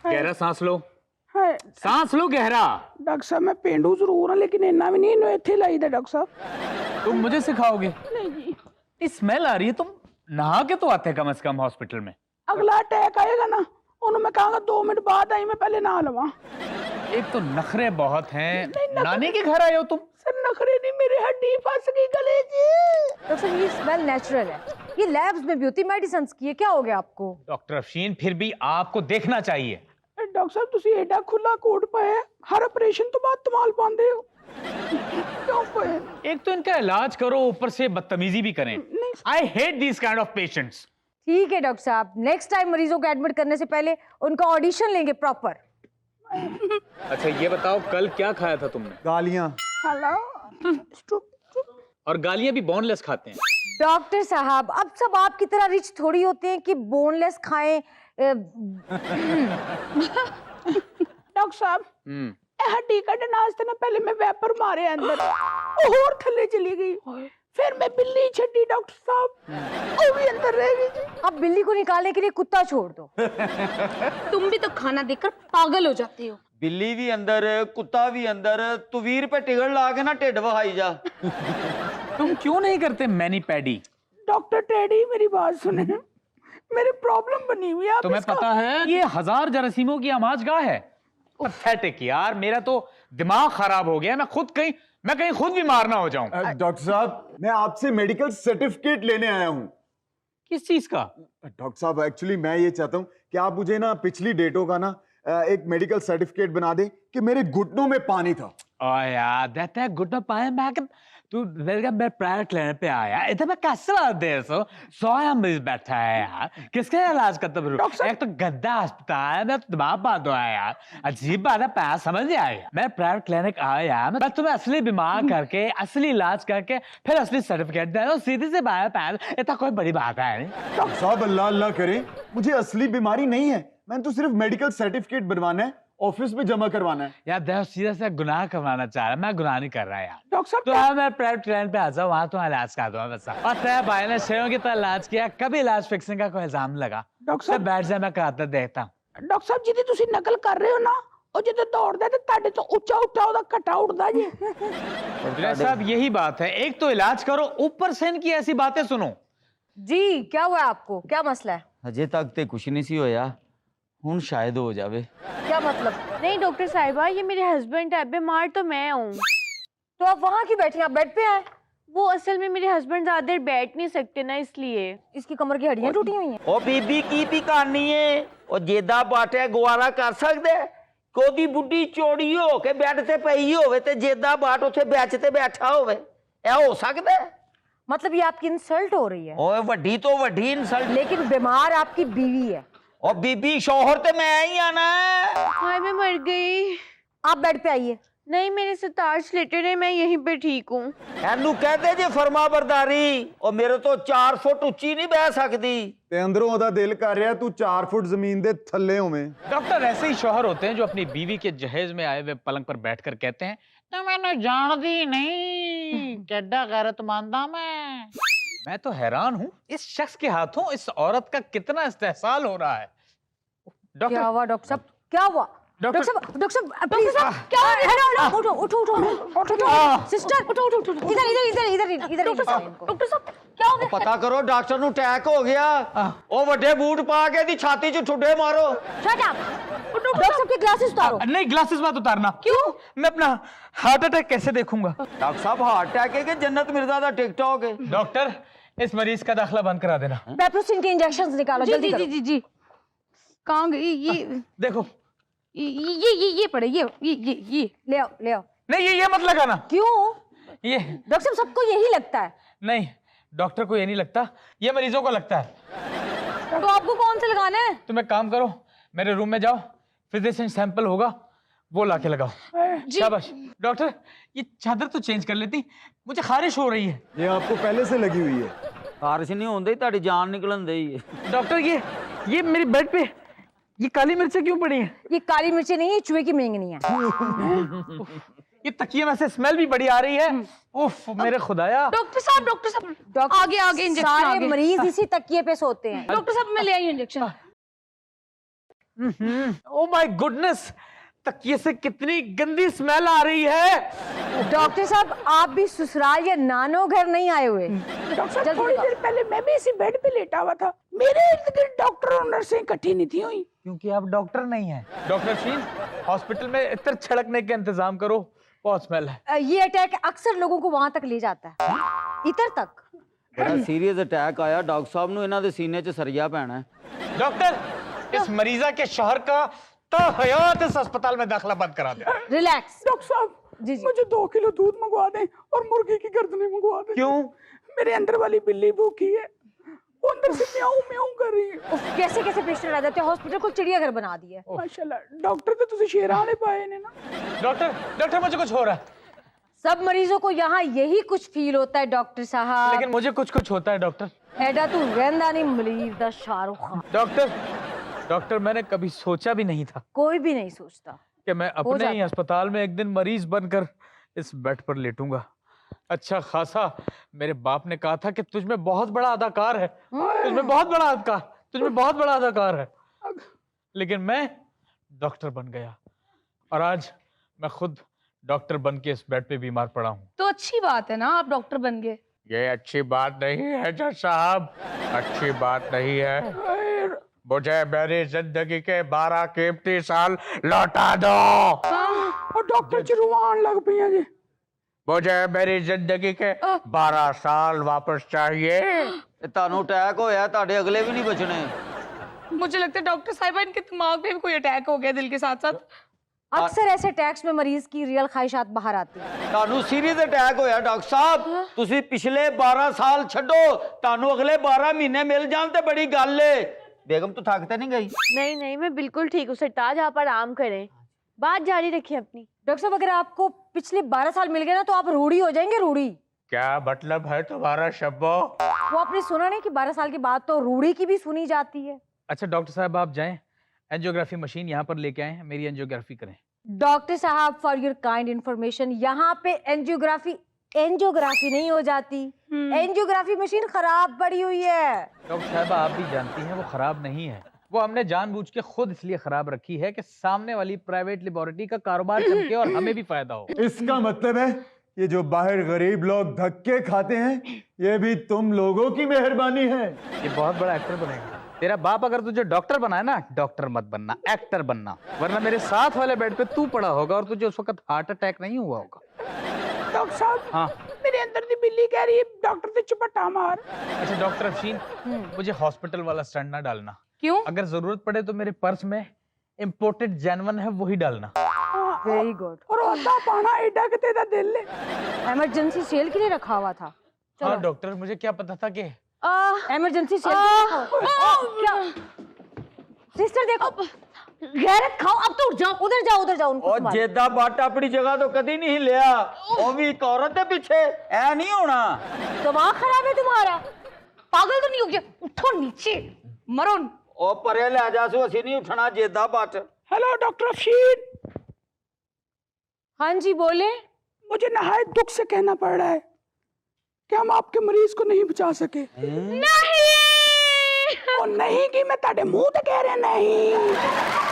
गहरा सांस लो, हाय सांस लो गहरा। डॉक्टर साहब मैं पेंडू जरूर हाँ लेकिन इन्ना भी नहीं इन्हों इत्थे लाईदा डॉक्टर साहब। तुम मुझे सिखाओगे? नहीं जी। ये स्मेल आ रही है, तुम नहा के तो आते कम से कम हॉस्पिटल में। अगला अटैक आएगा ना उन्होंने मैं कहूँगा 2 मिनट बाद आई मैं पहले नहा लवा। एक तो नखरे बहुत हैं, नहीं, नानी के घर आए हो तुम। सर नखरे नहीं मेरी हड्डी फंस गई गले जी। डॉक्टर साहब ये स्मेल नेचुरल है, ये लैब्स में भी होती मेडिसिन की है, क्या हो गया आपको? डॉक्टर अफशीन फिर भी आपको देखना चाहिए। डॉक्टर साहब तुसी एडा खुला कोट पाया हर ऑपरेशन तो बाद तमाल पांदे हो क्यों पाया? एक तो इनका इलाज करो ऊपर से बदतमीजी भी करें। I hate this kind of patients. ठीक है डॉक्टर साहब, नेक्स्ट टाइम मरीजों को एडमिट करने से पहले उनका ऑडिशन लेंगे प्रॉपर। अच्छा ये बताओ कल क्या खाया था तुमने? गालियां। हेलो और गालियां भी बोनलेस खाते हैं। डॉक्टर साहब अब सब आपकी तरह रिच थोड़ी होते हैं कि बोनलेस खाएं। डॉक्टर साहब हड्डी कटना वास्ते ना पहले मैं वेपर मारे अंदर और थल्ले चली गई फिर मैं बिल्ली छड़ी डॉक्टर साहब वो भी अंदर रह गई जी। अब बिल्ली को निकालने के लिए कुत्ता छोड़ दो। तुम भी तो खाना देखकर पागल हो जाते हो। बिल्ली भी अंदर कुत्ता भी अंदर, तू वीर पे टिकट ला के ना ढिड बहाई जा। तुम क्यों नहीं करते मैनी पैडी? डॉक्टर टेडी मेरी बात सुने मेरी प्रॉब्लम बनी हुई है तुम्हें पता है ये 1000 जरासीमों की आमाजगाह है। पैथेटिक यार, मेरा तो दिमाग खराब हो गया। मैं कहीं खुद बीमार ना हो जाऊं। डॉक्टर साहब मैं आपसे मेडिकल सर्टिफिकेट लेने आया हूँ। किस चीज का? डॉक्टर साहब एक्चुअली मैं ये चाहता हूँ कि आप मुझे ना पिछली डेटों का ना एक मेडिकल सर्टिफिकेट बना दें कि मेरे घुटनों में पानी था। ओ यार देता है घुटनों पानी मैं तू मैं प्राइवेट क्लिनिक पे आया इधर मैं कैसे देर सो सोया मरीज बैठा है यार, किसके इलाज करता फिर? एक तो गद्दा अस्पताल में दिमाग बांध है यार, अजीब बात है। पैसा समझ नहीं आया। मैं प्राइवेट क्लिनिक आया मैं तुम्हें असली बीमार करके असली इलाज करके फिर असली सर्टिफिकेट दे दो सीधी से बाहर पैसा, इतना कोई बड़ी बात है नहीं। डॉक्टर साहब अल्लाह अल्लाह करे, मुझे असली बीमारी नहीं है, मैंने तो सिर्फ मेडिकल सर्टिफिकेट बनवाना है, ऑफिस में जमा करवाना है। यार देखो सीधा से गुनाह करवाना चाह रहा है, मैं गुनाह नहीं कर रहा यार। डॉक्टर साहब तो मैं प्राइवेट क्लिनिक पे आ जाऊँ, वहां तो इलाज कर दूंगा बस। और तेरे भाई ने शेरों की तरह इलाज किया, कभी इलाज फिक्सिंग का कोई इल्जाम लगा? डॉक्टर साहब बैठ जाए मैं कराता देखता हूँ। डॉक्टर साहब जिदी तुसी नकल कर रहे हो ना ਉਹ ਜਦੋਂ ਦੌੜਦਾ ਤੇ ਤੁਹਾਡੇ ਤੋਂ ਉੱਚਾ ਉੱਚਾ ਉਹਦਾ ਘਟਾ ਉੱਡਦਾ ਜੀ। साहब यही बात है, एक तो इलाज करो ऊपर से इनकी ऐसी बातें सुनो। जी क्या हुआ आपको, क्या मसला है? अजे तक ते कुछ नहीं सी होया, हुन शायद हो जावे। क्या मतलब? नहीं डॉक्टर साहिबा ये मेरे हस्बैंड है, बीमार तो मैं हूँ। तो आप वहाँ क्यों बैठी, आप बेड पे आए? वो असल में मेरे हस्बैंड ज्यादा देर बैठ नहीं सकते ना इसलिए। इसकी कमर की हड्डियां टूटी हुई हैं। ओ बीबी की भी करनी है, ओ जेदा बाटे गवारा कर सकदे? कोदी बुड्ढी चोड़ी हो के बेड ते पई होवे ते जेदा बाट उथे बेच ते बैठा होवे, ए हो सकदा है? मतलब ये आपकी इंसल्ट हो रही है। ओए वड्डी तो वड्डी इंसल्ट। लेकिन बीमार आपकी बीवी है। ओ बीबी शौहर ते मैं ही आना। हाय मैं मर गई। आप बेड पे आइए। नहीं मेरे सताज लेटे रहे, मैं यहीं पे ठीक हूँ। एनू कहते जे फरमा बरदारी, ओ मेरे तो 4 फुट ऊंची नहीं बह सकदी। ते अंदरों ओदा दिल कर रहा तू 4 फुट जमीन दे थल्ले होवें। डॉक्टर ऐसे ही शौहर होते हैं जो अपनी बीवी के जहेज में आए हुए पलंग पर बैठकर कहते हैं तो मैंने जान दी नहीं केड्डा गैरतमंदा मैं तो हैरान हूँ इस शख्स के हाथों इस औरत का कितना इस्तेहसाल हो रहा है। क्या हुआ डॉक्टर साहब, क्या हुआ? डॉक्टर डॉक्टर साहब प्लीज क्या हो रहा है? उठो उठो उठो उठो सिस्टर उठो उठो उठो इधर इधर इधर इधर इधर डॉक्टर साहब क्या हो गया? पता करो डॉक्टर नु अटैक हो गया। ओ वड्डे बूट पा के दी छाती च ठुड्डे मारो। Shut up. डॉक्टर साहब की ग्लासेस उतारो। नहीं ग्लासेस मत उतारना। क्यों? मैं अपना हार्ट अटैक कैसे देखूंगा? डॉक्टर साहब हार्ट अटैक है कि जन्नत मिर्जा दा टिकटॉक है? डॉक्टर इस मरीज का दाखिला बंद करा देना। बेप्रोसिन के इंजेक्शंस निकालो जल्दी करो। जी कहाँ गई ये? देखो ये पड़े ये ले आओ ले आओ। नहीं ये मत लगाना। क्यों? ये डॉक्टर साहब सबको यही लगता है। नहीं डॉक्टर को ये नहीं लगता, ये मरीजों को लगता है। तो आपको कौन से लगाना है? तुम एक काम करो मेरे रूम में जाओ, फिजिशियन सैंपल होगा वो लाके लगाओ। शाबाश। डॉक्टर ये चादर तो चेंज कर लेती, मुझे खारिश हो रही है। ये आपको पहले से लगी हुई है। बारिश नहीं होंदी ताड़ी जान निकलन दई है। डॉक्टर ये मेरी बेड पे ये काली मिर्चें क्यों पड़ी हैं? ये काली मिर्ची नहीं है, चूहे की मेंगनी है। ये तकिए में से स्मेल भी बड़ी आ रही है। उफ मेरे खुदाया। डॉक्टर साहब आगे इंजेक्शन सारे आगे। मरीज इसी तकिए पे सोते हैं। डॉक्टर साहब मैं ले आई इंजेक्शन। ओ माय गुडनेस, तकिए से कितनी गंदी स्मेल आ रही है। डॉक्टर साहब आप भी ससुराल या नानो घर नहीं आए हुए? डॉक्टर साहब जल्दी थोड़ी बताओ। देर पहले मैं भी इसी बेड पे लेटा हुआ था, मेरे इर्द गिर्द डॉक्टर और नर्सें इकट्ठी नहीं थी हुई। क्योंकि आप डॉक्टर नहीं हैं। डॉक्टर अफशीन, हॉस्पिटल में इतर छिड़कने का इंतजाम करो, बहुत स्मेल है। ये अटैक अक्सर लोगों को वहां तक ले जाता है, इतर तक। बड़ा सीरियस अटैक आया डॉक्टर साहब ਨੂੰ ਇਹਨਾਂ ਦੇ सीने 'ਚ सरिया पैना है। डॉक्टर, इस मरीजा के शौहर का तो हयात इस अस्पताल में दाखिला बंद करा दे। रिलैक्स। डॉक्टर साहब जी, जी। मुझे 2 किलो दूध मंगवा दें और मुर्गी की गर्दनें मंगवा दें। क्यों? मेरे अंदर वाली बिल्ली भूखी है, वो अंदर से म्याऊं म्याऊं कर रही है। उफ, कैसे कैसे पेशेंट आ जाते हैं, हॉस्पिटल को चिड़ियाघर बना दिया है। माशाल्लाह डॉक्टर तो तुझे शेरा ने पाए ने ना। डॉक्टर मुझे कुछ हो रहा है। सब मरीजों को यहाँ यही कुछ फील होता है डॉक्टर साहब। लेकिन मुझे कुछ होता है डॉक्टर। एडा तू रहंदा नहीं मरीज दा शाहरुख खान। डॉक्टर मैंने कभी सोचा भी नहीं था कोई भी नहीं सोचता। कि मैं अपने जाता ही अस्पताल में एक दिन मरीज बनकर इस बेड पर लेटूंगा। अच्छा खासा मेरे बाप ने कहा था कि तुझ में बहुत बड़ा अदाकार है, तुझ में बहुत बड़ा अदाकार है। लेकिन मैं डॉक्टर बन गया और आज मैं खुद डॉक्टर बन के इस बेड पे बीमार पड़ा हूँ। तो अच्छी बात है ना, आप डॉक्टर बन गए। ये अच्छी बात नहीं है जज साहब, अच्छी बात नहीं है। मुझे मेरी जिंदगी के 12 कीमती साल लौटा दो। और डॉक्टर चुरवान लग पई हैं जी। मुझे मेरी जिंदगी के 12 साल वापस चाहिए। ਇਹ ਤੁਹਾਨੂੰ ਅਟੈਕ ਹੋਇਆ ਤੁਹਾਡੇ ਅਗਲੇ ਵੀ ਨਹੀਂ ਬਚਣੇ। मुझे लगता है डॉक्टर साहिबा इनके दिमाग में भी कोई अटैक हो गया दिल के साथ साथ। अक्सर ऐसे अटैक्स में मरीज की रियल ख्वाहिशात बाहर आती है। ਤੁਹਾਨੂੰ ਸੀਰੀਅਸ ਅਟੈਕ ਹੋਇਆ ਡਾਕਟਰ ਸਾਹਿਬ, ਤੁਸੀਂ ਪਿਛਲੇ 12 ਸਾਲ ਛੱਡੋ, ਤੁਹਾਨੂੰ ਅਗਲੇ 12 ਮਹੀਨੇ ਮਿਲ ਜਾਣ ਤੇ ਬੜੀ ਗੱਲ ਏ। बेगम तो थक तो नहीं गई? नहीं नहीं, मैं बिल्कुल ठीक हूँ सरताज, आप आराम करें, बात जारी रखिए अपनी। डॉक्टर साहब अगर आपको पिछले 12 साल मिल गए ना तो आप रूढ़ी हो जाएंगे, रूढ़ी। क्या मतलब है तुम्हारा शब्बो? वो आपने सुना नहीं कि 12 साल के बाद तो रूढ़ी की भी सुनी जाती है। अच्छा डॉक्टर साहब आप जाएं, एंजियोग्राफी मशीन यहाँ पर लेके आए, मेरी एंजियोग्राफी करें। डॉक्टर साहब फॉर योर काइंड इंफॉर्मेशन, यहाँ पे एंजियोग्राफी नहीं हो जाती, एंजियोग्राफी मशीन खराब पड़ी हुई है। डॉक्टर साहब आप भी जानती हैं वो खराब नहीं है, वो हमने जानबूझ के खुद इसलिए खराब रखी है कि सामने वाली प्राइवेट लेबोरेटरी का कारोबार चमके और हमें भी फायदा हो। इसका मतलब है ये जो बाहर गरीब लोग धक्के खाते हैं ये भी तुम लोगों की मेहरबानी है। ये बहुत बड़ा एक्टर बनेगा। तेरा बाप अगर तुझे डॉक्टर बनाए ना, डॉक्टर मत बनना, एक्टर बनना, वरना मेरे साथ वाले बेड पे तू पड़ा होगा और तुझे उस वक्त हार्ट अटैक नहीं हुआ होगा। डॉक्टर साहब हाँ मेरे अंदर दी बिल्ली कह रही है डॉक्टर से चपटा मार। अच्छा डॉक्टर अफशीन, मुझे हॉस्पिटल वाला स्टंट ना डालना। क्यों? अगर जरूरत पड़े तो मेरे पर्स में इम्पोर्टेड जेनवन है वही डालना। Very good. और ओदा पाना एडा के तेरा दिल है। इमरजेंसी सेल के लिए रखा हुआ था। हाँ डॉक्टर, मुझे क्या पता था कि इमरजेंसी सेल क्या? सिस्टर देखो, गैरत खाओ, अब तो उठ जाओ, उधर जाओ उनको और संभालो। जेदा बट अपनी जगह तो कदी नहीं लिया, वो भी एक औरत के पीछे ऐ नहीं होना। दिमाग खराब है तुम्हारा। पागल तो नहीं हो गया? उठो नीचे, मरो। ओ परे ले जा सो, असि नहीं उठना जेदा बट। हेलो डॉक्टर अफशीन, हाँ जी बोले। मुझे नहायत दुख से कहना पड़ रहा है कि हम आपके मरीज को नहीं बचा सके। नहीं और नहीं कि मैं ताड़े मुंह ते कह रहा नहीं।